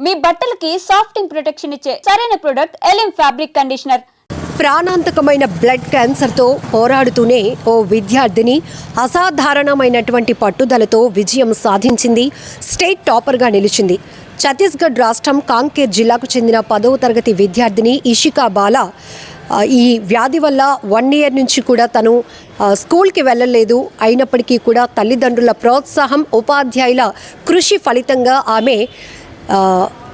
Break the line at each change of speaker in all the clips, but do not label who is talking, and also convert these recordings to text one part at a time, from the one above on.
మీ బట్టలకి సాఫ్టింగ్ ప్రొటెక్షన్ ఇచ్చే సరైన ప్రొడక్ట్ ఎలిమ్ ఫ్యాబ్రిక్ కండిషనర్.
ప్రాణాంతకమైన బ్లడ్ క్యాన్సర్తో పోరాడుతూనే ఓ విద్యార్థిని అసాధారణమైనటువంటి పట్టుదలతో విజయం సాధించింది. స్టేట్ టాపర్గా నిలిచింది. ఛత్తీస్గఢ్ రాష్ట్రం కాంకేర్ జిల్లాకు చెందిన 10వ తరగతి విద్యార్థిని ఇషికా బాలా ఈ వ్యాధి వల్ల 1 year నుంచి కూడా తను స్కూల్కి వెళ్ళలేదు. అయినప్పటికీ కూడా తల్లిదండ్రుల ప్రోత్సాహం, ఉపాధ్యాయుల కృషి ఫలితంగా ఆమె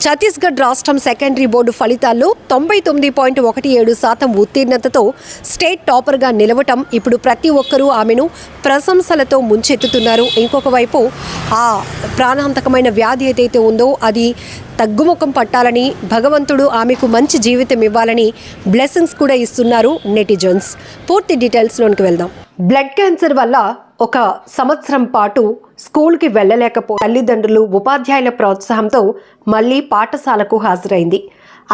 ఛత్తీస్గఢ్ రాష్ట్రం సెకండరీ బోర్డు ఫలితాల్లో 99.17% ఉత్తీర్ణతతో స్టేట్ టాపర్గా నిలవటం ఇప్పుడు ప్రతి ఒక్కరూ ఆమెను ప్రశంసలతో ముంచెత్తుతున్నారు. ఇంకొక వైపు ఆ ప్రాణాంతకమైన వ్యాధి ఏదైతే ఉందో అది తగ్గుముఖం పట్టాలని, భగవంతుడు ఆమెకు మంచి జీవితం ఇవ్వాలని బ్లెస్సింగ్స్ కూడా ఇస్తున్నారు నెటిజన్స్. పూర్తి డీటెయిల్స్లోనికి వెళ్దాం. బ్లడ్ క్యాన్సర్ వల్ల 1 సంవత్సరం పాటు స్కూల్కి తల్లిదండ్రులు, ఉపాధ్యాయుల ప్రోత్సాహంతో మళ్ళీ పాఠశాలకు హాజరైంది.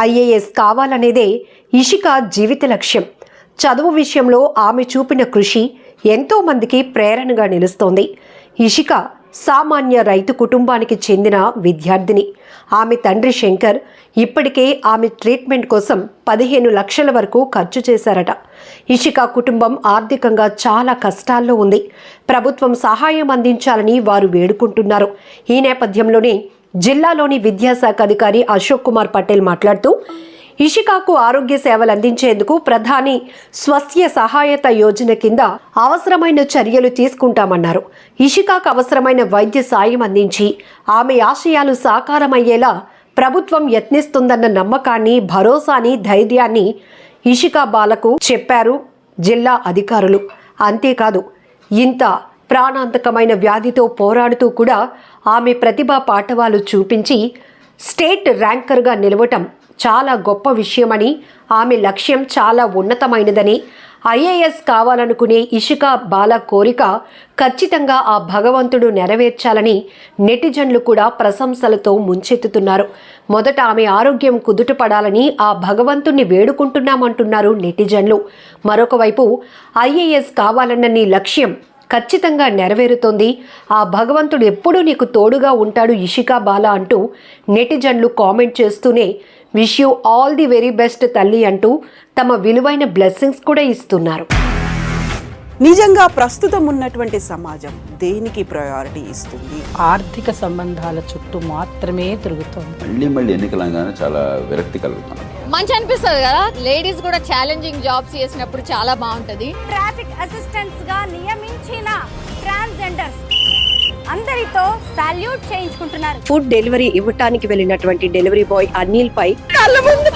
IAS కావాలనేదే ఇషికా జీవిత లక్ష్యం. చదువు విషయంలో ఆమె చూపిన కృషి ఎంతో మందికి ప్రేరణగా నిలుస్తోంది. ఇషికా సామాన్య రైతు కుటుంబానికి చెందిన విద్యార్థిని. ఆమె తండ్రి శంకర్ ఇప్పటికే ఆమె ట్రీట్మెంట్ కోసం 15 లక్షల వరకు ఖర్చు చేశారట. ఇషికా కుటుంబం ఆర్థికంగా చాలా కష్టాల్లో ఉంది. ప్రభుత్వం సహాయం అందించాలని వారు వేడుకుంటున్నారు. ఈ నేపథ్యంలోనే జిల్లాలోని విద్యాశాఖ అధికారి అశోక్ కుమార్ పటేల్ మాట్లాడుతూ, ఇషికాకు ఆరోగ్య సేవలు అందించేందుకు ప్రధాని స్వస్య సహాయత యోజన కింద అవసరమైన చర్యలు తీసుకుంటామన్నారు. ఇషికాకు అవసరమైన వైద్య సాయం అందించి ఆమె ఆశయాలు సాకారమయ్యేలా ప్రభుత్వం యత్నిస్తుందన్న నమ్మకాన్ని, భరోసాని, ధైర్యాన్ని ఇషికా బాలకు చెప్పారు జిల్లా అధికారులు. అంతేకాదు, ఇంత ప్రాణాంతకమైన వ్యాధితో పోరాడుతూ కూడా ఆమె ప్రతిభా పాఠవాలు చూపించి స్టేట్ ర్యాంకర్గా నిలవటం చాలా గొప్ప విషయమని, ఆమె లక్ష్యం చాలా ఉన్నతమైనదని, IAS కావాలనుకునే ఇషికా బాల కోరిక ఖచ్చితంగా ఆ భగవంతుడు నెరవేర్చాలని నెటిజన్లు కూడా ప్రశంసలతో ముంచెత్తుతున్నారు. మొదట ఆమె ఆరోగ్యం కుదుటపడాలని ఆ భగవంతుణ్ణి వేడుకుంటున్నామంటున్నారు నెటిజన్లు. మరొక వైపు IAS కావాలన్న నీ లక్ష్యం ఖచ్చితంగా నెరవేరుతోంది. ఆ భగవంతుడు ఎప్పుడూ నీకు తోడుగా ఉంటాడు ఇషికా బాల అంటూ నెటిజన్లు కామెంట్ చేస్తూనే wish you all the very best తల్లి అంటూ తమ విలువైన బ్లెస్సింగ్స్ కూడా ఇస్తున్నారు.
నిజంగా ప్రస్తుతం ఉన్నటువంటి సమాజం దేనికి ప్రయారిటీ ఇస్తుంది?
ఆర్థిక సంబంధాల చుట్టూ మాత్రమే తిరుగుతుంది.
మళ్ళీ ఎన్నికలంగానే చాలా విరక్తి కలుగుతున్నాం.
మంచి అనిపిస్తుంది కదా, లేడీస్ కూడా ఛాలెంజింగ్ జాబ్స్ చేసినప్పుడు చాలా బాగుంటది.
ట్రాఫిక్ అసిస్టెంట్స్ గా నియమించిన ట్రాన్స్జెండర్స్ అందరితో సాల్యూట్ చేయించుకుంటున్నారు.
ఫుడ్ డెలివరీ ఇవ్వటానికి వెళ్ళినటువంటి డెలివరీ బాయ్ అనిల్ పై
కళ్ళ ముందు